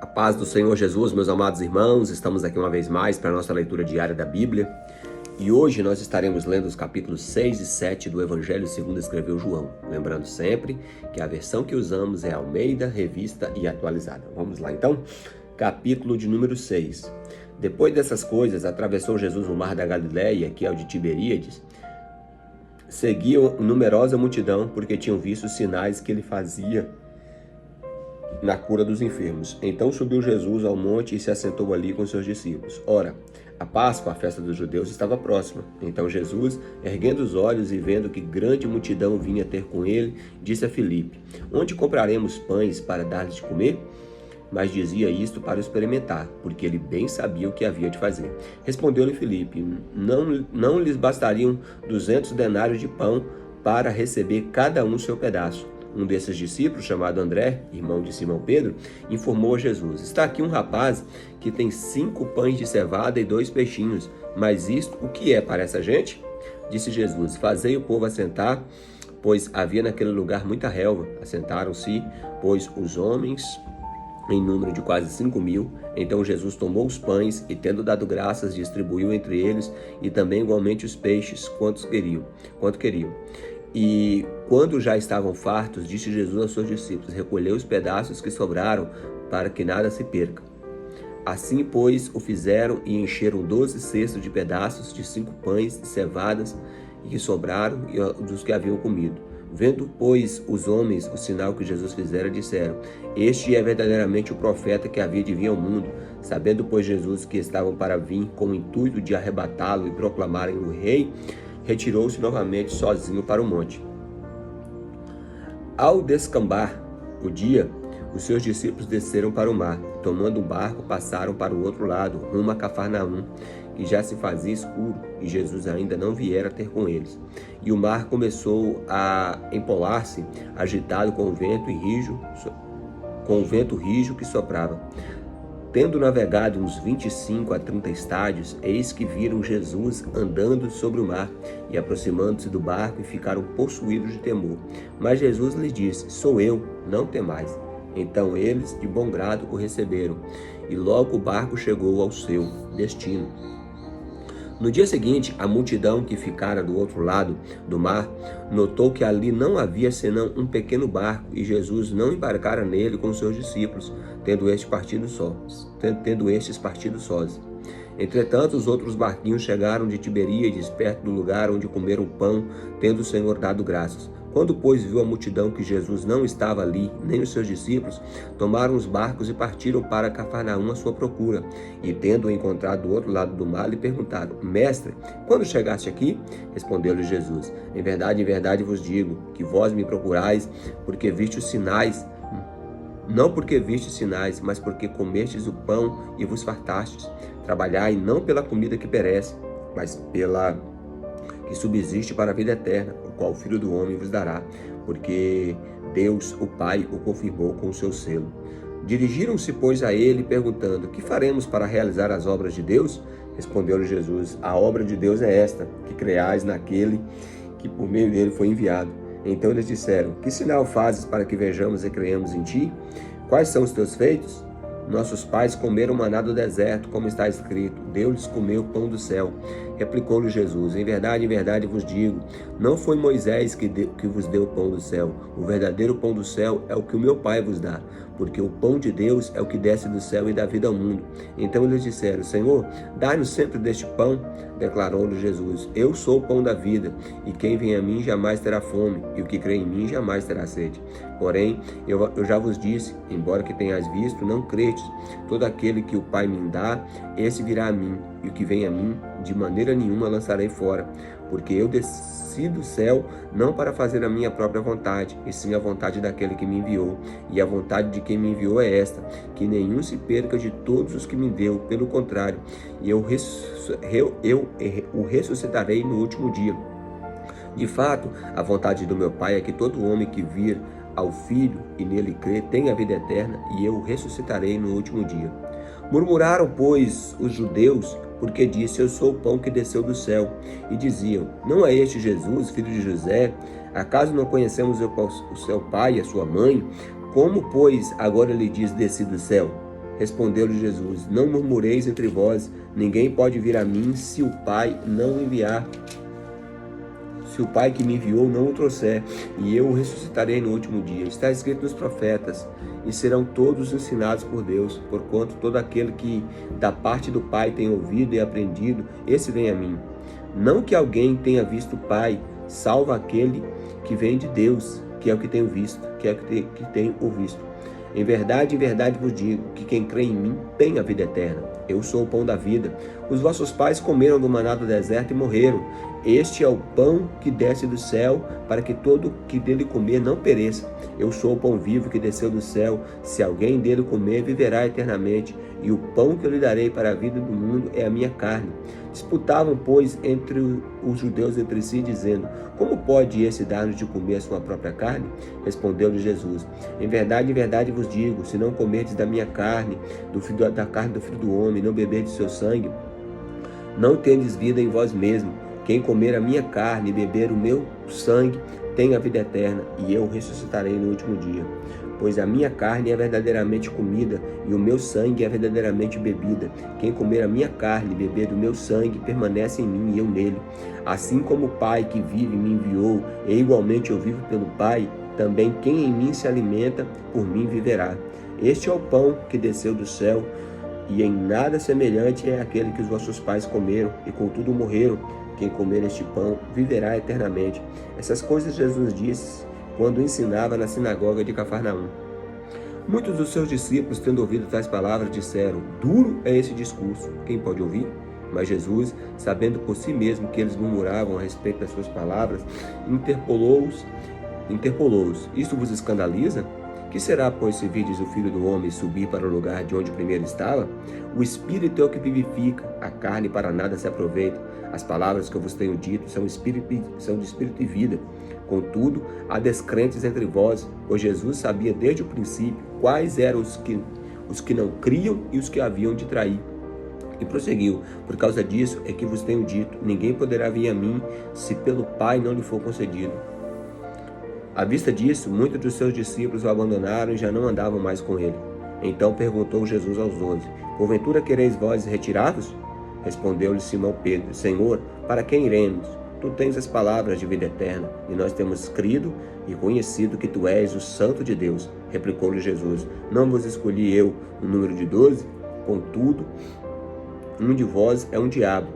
A paz do Senhor Jesus, meus amados irmãos, estamos aqui uma vez mais para a nossa leitura diária da Bíblia. E hoje nós estaremos lendo os capítulos 6 e 7 do Evangelho segundo escreveu João. Lembrando sempre que a versão que usamos é Almeida, Revista e Atualizada. Vamos lá então? Capítulo de número 6. Depois dessas coisas, atravessou Jesus o mar da Galileia, que é o de Tiberíades. Seguiam numerosa multidão, porque tinham visto os sinais que ele fazia na cura dos enfermos. Então subiu Jesus ao monte e se assentou ali com seus discípulos. Ora, a Páscoa, a festa dos judeus, estava próxima. Então Jesus, erguendo os olhos e vendo que grande multidão vinha ter com ele, disse a Filipe: Onde compraremos pães para dar-lhes de comer? Mas dizia isto para o experimentar, porque ele bem sabia o que havia de fazer. Respondeu-lhe Filipe: Não lhes bastariam 200 denários de pão para receber cada um seu pedaço? Um desses discípulos, chamado André, irmão de Simão Pedro, informou a Jesus: Está aqui um rapaz que tem 5 pães de cevada e 2 peixinhos, mas isto o que é para essa gente? Disse Jesus: Fazei o povo assentar, pois havia naquele lugar muita relva. Assentaram-se, pois, os homens em número de quase 5.000. Então Jesus tomou os pães e, tendo dado graças, distribuiu entre eles, e também igualmente os peixes, quanto queriam. E quando já estavam fartos, disse Jesus aos seus discípulos: Recolhei os pedaços que sobraram, para que nada se perca. Assim, pois, o fizeram e encheram 12 cestos de pedaços de 5 pães de cevadas que sobraram dos que haviam comido. Vendo, pois, os homens o sinal que Jesus fizera, disseram: Este é verdadeiramente o profeta que havia de vir ao mundo. Sabendo, pois, Jesus que estavam para vir, com o intuito de arrebatá-lo e proclamarem o rei, retirou-se novamente sozinho para o monte. Ao descambar o dia, os seus discípulos desceram para o mar. Tomando um barco, passaram para o outro lado, rumo a Cafarnaum, e já se fazia escuro, e Jesus ainda não viera ter com eles. E o mar começou a empolar-se, agitado com o vento rijo que soprava. Tendo navegado uns 25 a 30 estádios, eis que viram Jesus andando sobre o mar, e aproximando-se do barco, e ficaram possuídos de temor. Mas Jesus lhes disse: Sou eu, não temais. Então eles, de bom grado, o receberam, e logo o barco chegou ao seu destino. No dia seguinte, a multidão que ficara do outro lado do mar notou que ali não havia senão um pequeno barco, e Jesus não embarcara nele com seus discípulos, tendo estes partido sós. Entretanto, os outros barquinhos chegaram de Tiberíades, perto do lugar onde comeram pão, tendo o Senhor dado graças. Quando, pois, viu a multidão que Jesus não estava ali, nem os seus discípulos, tomaram os barcos e partiram para Cafarnaum à sua procura. E, tendo-o encontrado do outro lado do mar, lhe perguntaram: Mestre, quando chegaste aqui? Respondeu-lhe Jesus: em verdade vos digo, que vós me procurais, porque viste os sinais. Não porque vistes sinais, mas porque comestes o pão e vos fartastes. Trabalhai não pela comida que perece, mas pela que subsiste para a vida eterna, o qual o Filho do Homem vos dará, porque Deus, o Pai, o confirmou com o seu selo. Dirigiram-se, pois, a ele, perguntando: Que faremos para realizar as obras de Deus? Respondeu-lhe Jesus: A obra de Deus é esta, que creais naquele que por meio dele foi enviado. Então eles disseram: Que sinal fazes para que vejamos e creiamos em ti? Quais são os teus feitos? Nossos pais comeram maná do deserto, como está escrito: Deus lhes comeu o pão do céu. Replicou-lhe Jesus: em verdade vos digo, não foi Moisés que vos deu o pão do céu. O verdadeiro pão do céu é o que o meu Pai vos dá, porque o pão de Deus é o que desce do céu e dá vida ao mundo. Então eles disseram: Senhor, dai-nos sempre deste pão. Declarou-lhe Jesus: Eu sou o pão da vida, e quem vem a mim jamais terá fome, e o que crê em mim jamais terá sede. Porém, eu já vos disse, embora que tenhais visto, não credes. Todo aquele que o Pai me dá, esse virá a mim, e o que vem a mim, de maneira nenhuma lançarei fora. Porque eu desci do céu não para fazer a minha própria vontade, e sim a vontade daquele que me enviou. E a vontade de quem me enviou é esta, que nenhum se perca de todos os que me deu, pelo contrário, e eu o ressuscitarei no último dia. De fato, a vontade do meu Pai é que todo homem que vir ao Filho e nele crê tenha a vida eterna, e eu o ressuscitarei no último dia. Murmuraram, pois, os judeus, porque disse: Eu sou o pão que desceu do céu. E diziam: Não é este Jesus, filho de José? Acaso não conhecemos o seu pai e a sua mãe? Como, pois, agora ele diz: Desci do céu? Respondeu-lhe Jesus: Não murmureis entre vós, ninguém pode vir a mim se o Pai não enviar. Se o Pai que me enviou não o trouxer, e eu o ressuscitarei no último dia. Está escrito nos profetas, e serão todos ensinados por Deus, porquanto todo aquele que da parte do Pai tem ouvido e aprendido, esse vem a mim. Não que alguém tenha visto o Pai, salvo aquele que vem de Deus, que é o que tenho visto, que é o que tenho ouvido. Em verdade vos digo, que quem crê em mim tem a vida eterna. Eu sou o pão da vida. Os vossos pais comeram do maná do deserto e morreram. Este é o pão que desce do céu, para que todo que dele comer não pereça. Eu sou o pão vivo que desceu do céu. Se alguém dele comer, viverá eternamente. E o pão que eu lhe darei para a vida do mundo é a minha carne. Disputavam, pois, entre os judeus entre si, dizendo: Como pode esse dar-nos de comer a sua própria carne? Respondeu-lhe Jesus: Em verdade vos digo, se não comerdes da minha carne, da carne do Filho do Homem, não beberdes seu sangue, não tendes vida em vós mesmos. Quem comer a minha carne e beber o meu sangue tem a vida eterna, e eu o ressuscitarei no último dia. Pois a minha carne é verdadeiramente comida, e o meu sangue é verdadeiramente bebida. Quem comer a minha carne e beber do meu sangue permanece em mim e eu nele. Assim como o Pai que vive me enviou, e igualmente eu vivo pelo Pai, também quem em mim se alimenta, por mim viverá. Este é o pão que desceu do céu, e em nada semelhante é aquele que os vossos pais comeram, e contudo morreram. Quem comer este pão viverá eternamente. Essas coisas Jesus disse quando ensinava na sinagoga de Cafarnaum. Muitos dos seus discípulos, tendo ouvido tais palavras, disseram: Duro é esse discurso, quem pode ouvir? Mas Jesus, sabendo por si mesmo que eles murmuravam a respeito das suas palavras, interpelou-os. Isto vos escandaliza? Que será, pois, se virdes o Filho do Homem subir para o lugar de onde primeiro estava? O Espírito é o que vivifica, a carne para nada se aproveita. As palavras que eu vos tenho dito são de espírito e vida. Contudo, há descrentes entre vós, pois Jesus sabia desde o princípio quais eram os que não criam e os que haviam de trair. E prosseguiu: Por causa disso é que vos tenho dito, ninguém poderá vir a mim se pelo Pai não lhe for concedido. À vista disso, muitos dos seus discípulos o abandonaram e já não andavam mais com ele. Então perguntou Jesus aos 12: Porventura quereis vós retirar-vos? Respondeu-lhe Simão Pedro: Senhor, para quem iremos? Tu tens as palavras de vida eterna, e nós temos crido e conhecido que tu és o Santo de Deus. Replicou-lhe Jesus: Não vos escolhi eu o número de 12? Contudo, um de vós é um diabo.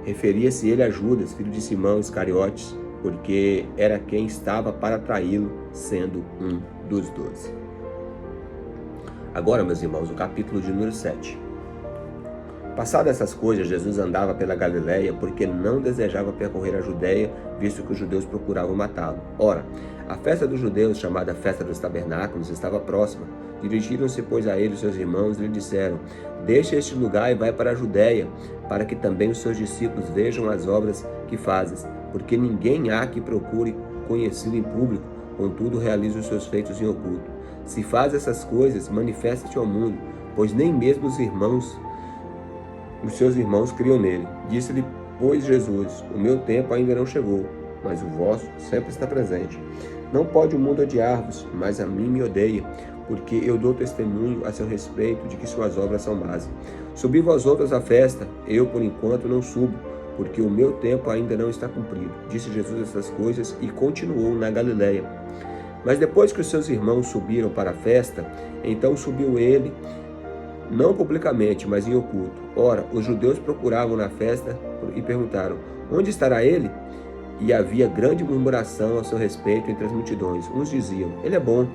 Referia-se ele a Judas, filho de Simão Iscariotes, porque era quem estava para traí-lo, sendo um dos 12. Agora, meus irmãos, o capítulo de número 7. Passadas essas coisas, Jesus andava pela Galileia, porque não desejava percorrer a Judeia, visto que os judeus procuravam matá-lo. Ora, a festa dos judeus, chamada Festa dos Tabernáculos, estava próxima. Dirigiram-se, pois, a ele os seus irmãos e lhe disseram: Deixa este lugar e vai para a Judeia, para que também os seus discípulos vejam as obras que fazes, porque ninguém há que procure conhecido em público, contudo realiza os seus feitos em oculto. Se faz essas coisas, manifesta-te ao mundo, pois nem mesmo os seus irmãos criam nele. Disse-lhe, pois, Jesus: O meu tempo ainda não chegou, mas o vosso sempre está presente. Não pode o mundo odiar-vos, mas a mim me odeia, porque eu dou testemunho a seu respeito de que suas obras são más. Subi vós outros à festa, eu por enquanto não subo, porque o meu tempo ainda não está cumprido. Disse Jesus essas coisas e continuou na Galileia. Mas depois que os seus irmãos subiram para a festa, então subiu ele, não publicamente, mas em oculto. Ora, os judeus procuravam na festa e perguntaram: Onde estará ele? E havia grande murmuração a seu respeito entre as multidões. Uns diziam: Ele é bom.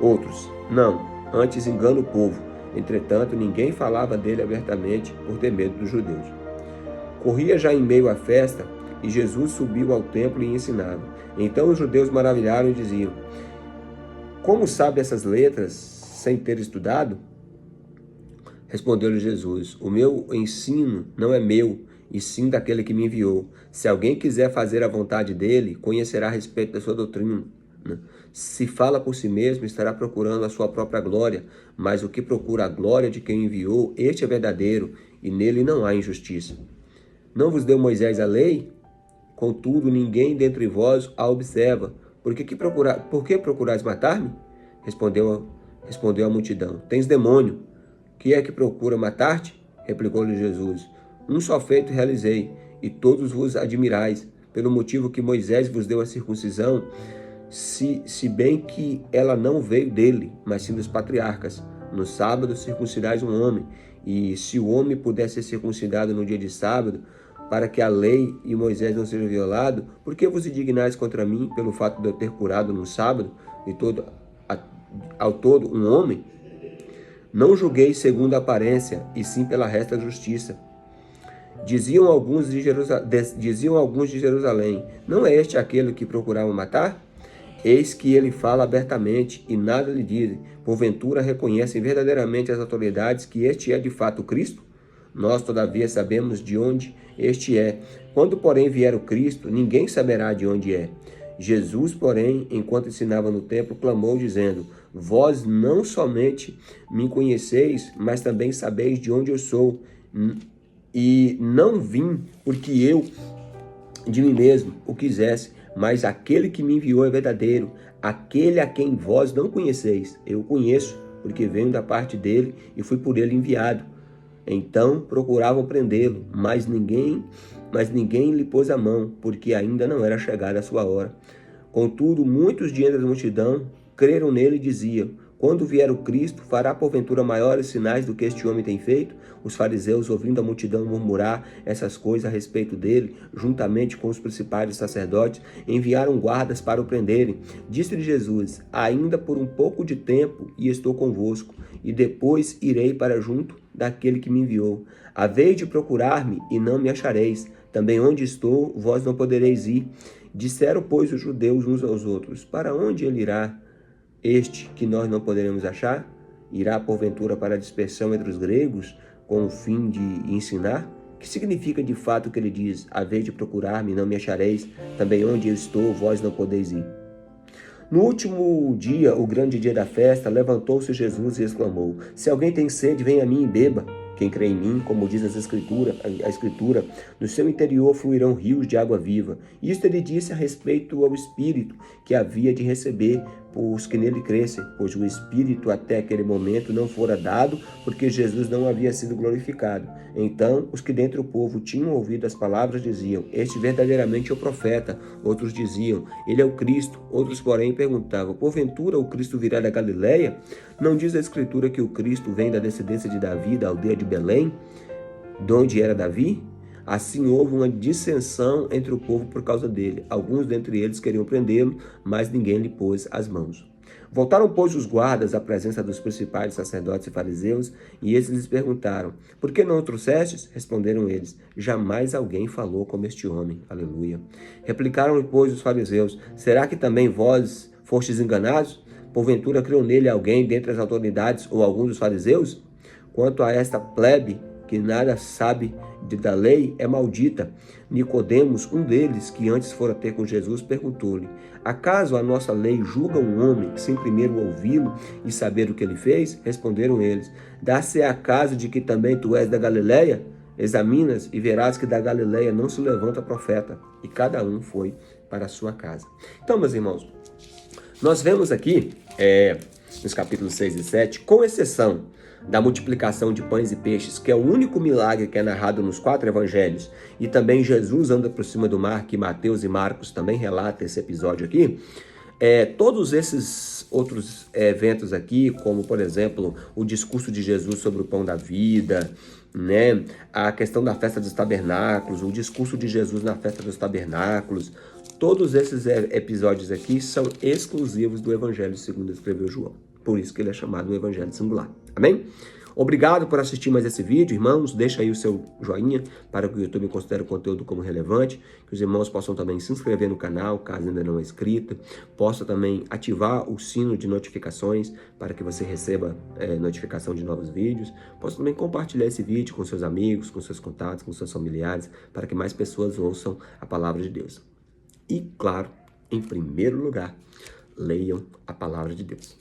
Outros: Não, antes engana o povo. Entretanto, ninguém falava dele abertamente por ter medo dos judeus. Corria já em meio à festa, e Jesus subiu ao templo e ensinava. Então os judeus maravilharam e diziam: Como sabe essas letras sem ter estudado? Respondeu-lhe Jesus: O meu ensino não é meu, e sim daquele que me enviou. Se alguém quiser fazer a vontade dele, conhecerá a respeito da sua doutrina. Se fala por si mesmo, estará procurando a sua própria glória, mas o que procura a glória de quem enviou, este é verdadeiro, e nele não há injustiça. Não vos deu Moisés a lei? Contudo, ninguém dentre vós a observa. Por que procurais matar-me? Respondeu a multidão: Tens demônio. Que é que procura matar-te? Replicou-lhe Jesus: Um só feito realizei, e todos vos admirais, pelo motivo que Moisés vos deu a circuncisão, se bem que ela não veio dele, mas sim dos patriarcas. No sábado circuncidais um homem, e se o homem puder ser circuncidado no dia de sábado, para que a lei e Moisés não sejam violados, por que vos indignais contra mim pelo fato de eu ter curado no sábado, e ao todo um homem? Não julguei segundo a aparência, e sim pela resta justiça. Diziam alguns de Jerusalém: Não é este aquele que procuravam matar? Eis que ele fala abertamente, e nada lhe dizem. Porventura reconhecem verdadeiramente as autoridades que este é de fato o Cristo? Nós, todavia, sabemos de onde este é. Quando, porém, vier o Cristo, ninguém saberá de onde é. Jesus, porém, enquanto ensinava no templo, clamou, dizendo: Vós não somente me conheceis, mas também sabeis de onde eu sou. E não vim porque eu de mim mesmo o quisesse, mas aquele que me enviou é verdadeiro, aquele a quem vós não conheceis. Eu o conheço, porque venho da parte dele e fui por ele enviado. Então procuravam prendê-lo, mas ninguém lhe pôs a mão, porque ainda não era chegada a sua hora. Contudo, muitos de entre a multidão creram nele e diziam: Quando vier o Cristo, fará porventura maiores sinais do que este homem tem feito? Os fariseus, ouvindo a multidão murmurar essas coisas a respeito dele, juntamente com os principais sacerdotes, enviaram guardas para o prenderem. Disse-lhe Jesus: Ainda por um pouco de tempo e estou convosco, e depois irei para junto daquele que me enviou. Haveis de procurar-me e não me achareis. Também onde estou, vós não podereis ir. Disseram, pois, os judeus uns aos outros: Para onde ele irá? Este que nós não poderemos achar? Irá porventura para a dispersão entre os gregos, com o fim de ensinar? Que significa de fato o que ele diz: Haveis de procurar-me e não me achareis? Também onde eu estou, vós não podeis ir. No último dia, o grande dia da festa, levantou-se Jesus e exclamou: Se alguém tem sede, venha a mim e beba. Quem crê em mim, como diz a Escritura, no seu interior fluirão rios de água viva. Isto ele disse a respeito ao Espírito que havia de receber os que nele crescem, pois o Espírito até aquele momento não fora dado, porque Jesus não havia sido glorificado. Então, os que dentre o povo tinham ouvido as palavras diziam: Este verdadeiramente é o profeta. Outros diziam: Ele é o Cristo. Outros, porém, perguntavam: Porventura o Cristo virá da Galileia? Não diz a Escritura que o Cristo vem da descendência de Davi, da aldeia de Belém, de onde era Davi? Assim houve uma dissensão entre o povo por causa dele. Alguns dentre eles queriam prendê-lo, mas ninguém lhe pôs as mãos. Voltaram, pois, os guardas à presença dos principais sacerdotes e fariseus, e eles lhes perguntaram: Por que não o trouxestes? Responderam eles: Jamais alguém falou como este homem. Aleluia. Replicaram-lhe, pois, os fariseus: Será que também vós fostes enganados? Porventura creu nele alguém dentre as autoridades ou algum dos fariseus? Quanto a esta plebe, que nada sabe da lei, é maldita. Nicodemos, um deles, que antes fora ter com Jesus, perguntou-lhe: Acaso a nossa lei julga um homem sem primeiro ouvi-lo e saber o que ele fez? Responderam eles: Dá-se acaso de que também tu és da Galileia? Examinas e verás que da Galileia não se levanta profeta. E cada um foi para a sua casa. Então, meus irmãos, nós vemos aqui, nos capítulos 6 e 7, com exceção da multiplicação de pães e peixes, que é o único milagre que é narrado nos 4 evangelhos, e também Jesus anda por cima do mar, que Mateus e Marcos também relatam esse episódio aqui. Todos esses outros eventos aqui, como por exemplo o discurso de Jesus sobre o pão da vida, né? A questão da festa dos tabernáculos, o discurso de Jesus na festa dos tabernáculos, todos esses episódios aqui são exclusivos do evangelho segundo escreveu João. Por isso que ele é chamado o evangelho singular. Amém? Obrigado por assistir mais esse vídeo, irmãos. Deixa aí o seu joinha para que o YouTube considere o conteúdo como relevante. Que os irmãos possam também se inscrever no canal, caso ainda não é inscrito. Possa também ativar o sino de notificações para que você receba notificação de novos vídeos. Possa também compartilhar esse vídeo com seus amigos, com seus contatos, com seus familiares, para que mais pessoas ouçam a palavra de Deus. E, claro, em primeiro lugar, leiam a palavra de Deus.